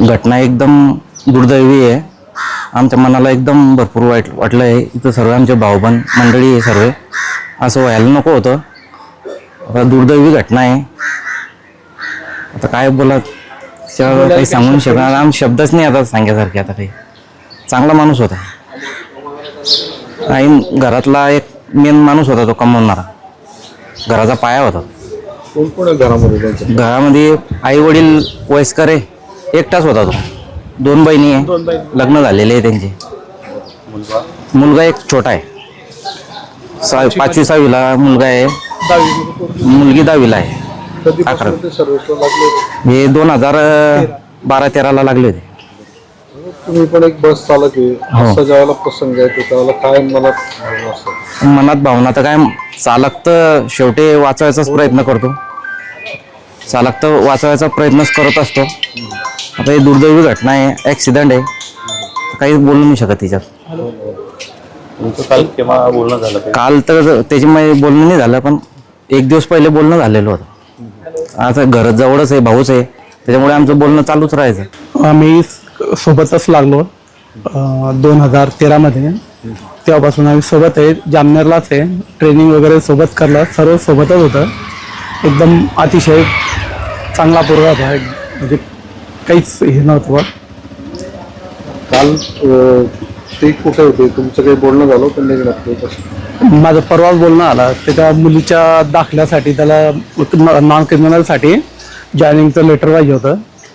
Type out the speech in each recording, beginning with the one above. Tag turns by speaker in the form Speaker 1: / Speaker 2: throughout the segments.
Speaker 1: घटना एकदम दुर्दैवी आहे. आमच्या मनाला एकदम भरपूर वाईट वाटलं आहे. इथं सर्व आमचे भाऊबंद मंडळी आहे, सर्व असं व्हायला नको होतं. आता दुर्दैवी घटना आहे. आता काय बोला काही सांगून शकणार आम शब्दच नाही आता सांगण्यासारखे. आता काही चांगला माणूस होता आणि घरातला एक मेन माणूस होता, तो कमवणारा, घराचा पाया होता.
Speaker 2: कोण कोण आहे घरामध्ये?
Speaker 1: घरामध्ये आई वडील वयस्कर आहे, एकटाच होता तो. 2 बहिणी आहे, लग्न झालेले आहे त्यांचे. मुलगा एक छोटा आहे, 5वी 6वीला मुलगा आहे, मुलगी 10वीला आहे. हे 2012-13 लागले होते.
Speaker 2: तुम्ही पण एक बस चालक आहे, असं ज्यावेळेला प्रसंग आहे त्यावेळेला काय
Speaker 1: मनात भावना तर काय, चालक तर शेवटी वाचवायचाच प्रयत्न करतो, चालक तर वाचवायचा प्रयत्नच करत असतो. आता ही दुर्दैवी घटना आहे, ॲक्सिडेंट आहे, काही बोलू नाही शकत तिच्यात.
Speaker 3: काल केव्हा बोलणं झालं?
Speaker 1: काल तर त्याच्यामुळे बोलणं नाही झालं, पण 1 दिवस पहिले बोलणं झालेलं होतं. आता घर जवळच आहे, भाऊच आहे, त्याच्यामुळे आमचं बोलणं चालूच राहायचं.
Speaker 4: आम्ही सोबतच लागलो 2013 मध्ये. तेव्हापासून आम्ही सोबत आहे, जामनेरलाच आहे, ट्रेनिंग वगैरे सोबत करलं, सर्व सोबतच होतं. एकदम अतिशय चांगला पोरगा होता, म्हणजे काहीच हे नव्हतं.
Speaker 2: काल ते कुठे होते, तुमचं काही बोलणं झालं पण नाही?
Speaker 4: माझं परवाच बोलणं आलं, त्याच्या मुलीच्या दाखल्यासाठी, त्याला नॉन क्रिमिनलसाठी जॉईनिंगचं लेटर पाहिजे होतं.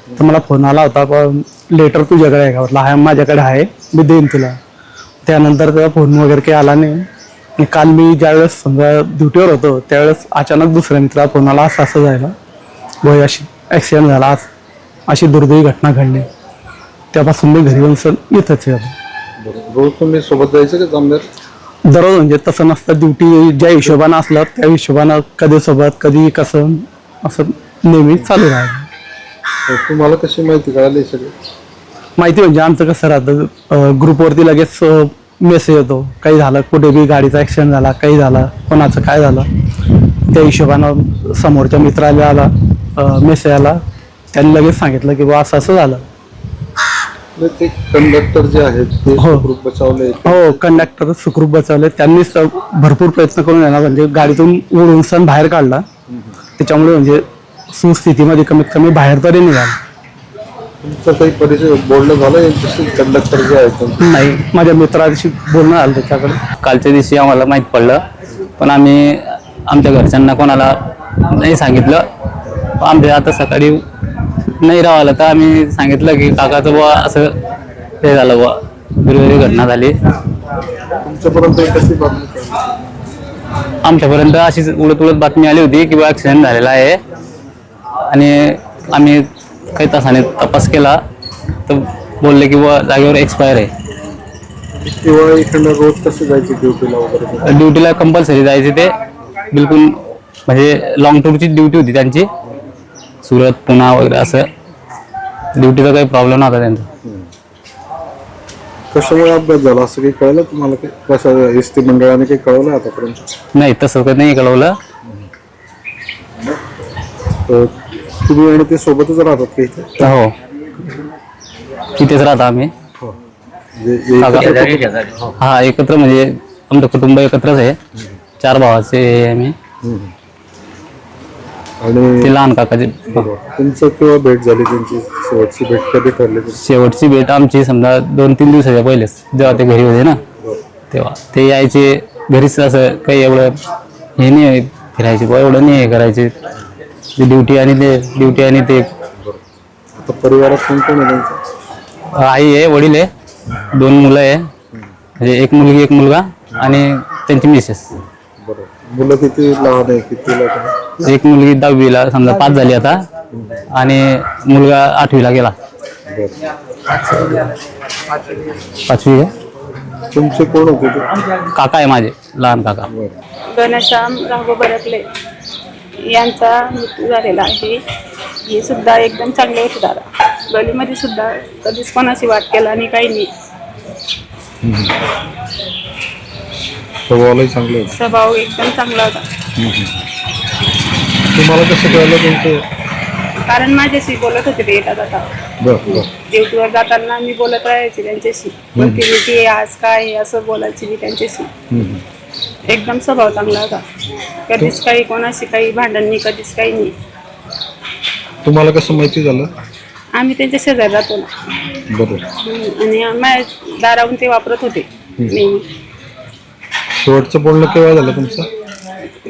Speaker 4: तर मला फोन आला होता, पण लेटर तुझ्याकडे आहे का? म्हटलं आहे, माझ्याकडे आहे, मी देईन तुला. त्यानंतर त्याचा फोन वगैरे काही आला नाही. आणि काल मी ज्यावेळेस समजा ड्युटीवर होतो त्यावेळेस अचानक दुसऱ्या मित्राला फोन आला, असं जायला वय अशी ॲक्सिडेंट झाला, आज अशी दुर्दैवी घटना घडली. त्यापासून मी घरी येऊन येतच आहे.
Speaker 2: रोज तुम्ही सोबत जायचं का जामनेर?
Speaker 4: दररोज म्हणजे तसं नसतं, ड्युटी ज्या हिशोबानं असलं त्या हिशोबानं कधी सोबत कधी कसं असं नेहमी चालू राहायचं.
Speaker 2: तुम्हाला कशी माहिती कळाली सगळी?
Speaker 4: माहिती म्हणजे आमचं कसं राहतं, ग्रुपवरती लगेच मेसेज येतो, काही झालं, कुठे बी गाडीचा ॲक्सिडेंट झाला, काही झालं, कोणाचं काय झालं, त्या हिशोबानं समोरच्या मित्राला आला मेसेज आला, त्यांनी लगेच सांगितलं की बा असं असं झालं.
Speaker 2: ते कंडक्टर जे आहेत ते सुखरूप बचावले?
Speaker 4: हो, कंडक्टर सुखरूप बचावले. त्यांनीच भरपूर प्रयत्न करून येणार, म्हणजे गाडीतून ओढून सण बाहेर काढला. त्याच्यामुळे म्हणजे सुस्थितीमध्ये कमीत कमी बाहेर तरी निघाला.
Speaker 2: तुमचं काही परिचय बोलणं झालं यांच्याशी, कंडक्टर जे आहेत?
Speaker 4: नाही, माझ्या मित्राशी बोलणं आलं त्याच्याकडे.
Speaker 3: कालच्या दिवशी आम्हाला माहीत पडलं, पण आम्ही आमच्या घरच्यांना कोणाला नाही सांगितलं. आमच्या आता सकाळी नाही राहिलं तर आम्ही सांगितलं की काकाचं बुवा असं हे झालं, बुवा दुर्दैवी घटना झाली.
Speaker 2: तुमच्यापर्यंत कशी बातमी?
Speaker 3: आमच्यापर्यंत अशीच उलट उलट बातमी आली होती की बुवा ॲक्सिडेंट झालेला आहे. आणि आम्ही काही तासाने तपास केला तर बोलले की बुवा जागेवर एक्सपायर आहे.
Speaker 2: किंवा इकडनं रोज कसं जायचं ड्युटीला वगैरे?
Speaker 3: ड्युटीला कंपल्सरी जायचे ते, बिलकुल म्हणजे लॉंग टूरची ड्युटी होती त्यांची, सुरत पुणा वगैरे असं. ड्युटीचा काही प्रॉब्लेम नव्हता त्यांचा.
Speaker 2: कशामुळे अपघात झाला असं काही कळलं तुम्हाला? कसं एसटी मंडळाने काही कळवलं आतापर्यंत?
Speaker 3: नाही, तसं काही नाही कळवलं.
Speaker 2: तुम्ही आणि ते सोबतच राहतात का इथे?
Speaker 3: हो, तिथेच राहतो आम्ही. हा, एकत्र म्हणजे आमचं कुटुंब एकत्रच आहे, 4 भावाचे आम्ही.
Speaker 2: आणि
Speaker 3: ते लहान काकाचे.
Speaker 2: तुमचं केव्हा भेट झाली त्यांची? शेवटची भेट कधी ठरली?
Speaker 3: शेवटची भेट आमची समजा 2-3 दिवसाच्या पहिलेच, जेव्हा ते घरी होते ना, तेव्हा ते यायचे घरीच. असं काही एवढं हे नाही फिरायचे बुवा, एवढं नाही हे करायचे. ड्युटी आणि ते.
Speaker 2: आता परिवारात कोण कोण आहे त्यांचं?
Speaker 3: आई आहे, वडील आहे, 2 मुलं आहे, म्हणजे 1 मुलगी 1 मुलगा आणि त्यांची मिसेस.
Speaker 2: बरोबर. मुलं किती लहान आहे, किती लहान?
Speaker 3: एक मुलगी 10वीला समजा पास झाली आता, आणि मुलगा 8वीला गेला. 5वी आहे.
Speaker 2: तुमचे कोण होते ते?
Speaker 3: काका आहे माझे, लहान काका.
Speaker 5: घनश्याम राघव बरकले यांचा मृत्यू झालेला आहे. हे सुद्धा एकदम चांगले होते दादा, गलीमध्ये सुद्धा कधीच कोणाची वाट केला आणि काही नाही.
Speaker 2: स्वभावही चांगले होते?
Speaker 5: स्वभाव एकदम चांगला होता.
Speaker 2: तुम्हाला कसं कळलं तुमचं?
Speaker 5: कारण माझ्याशी बोलत होते ते येतात आता.
Speaker 2: बरं.
Speaker 5: ड्युटीवर जाताना मी बोलत राहायचे त्यांच्याशी, कोणती ड्युटी आहे आज, काय आहे, असं बोलायची मी त्यांच्याशी. एकदम स्वभाव चांगला होता. कधीच काही कोणाशी काही भांडण नाही, कधीच काही नाही.
Speaker 2: तुम्हाला कसं माहिती झालं?
Speaker 5: आम्ही त्यांच्या शेजारी राहतो ना.
Speaker 2: बरोबर.
Speaker 5: आणि माझ्या दाराहून ते वापरत होते नेहमी.
Speaker 2: शेवटचं बोलणं केव्हा झालं तुमचं?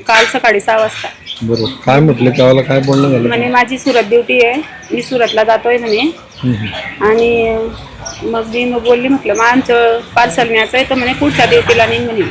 Speaker 5: काल सकाळी 6 वाजता.
Speaker 2: बरोबर. काय म्हटलं, केव्हाला काय बोलणं झालं?
Speaker 5: म्हणे माझी सुरत ड्युटी आहे, मी सुरतला जातोय म्हणे. आणि मग मी बोलली, म्हटलं मग आमचं पार्सल न्यायचं आहे तर म्हणे पुढच्या ड्युटीला नाही म्हणे.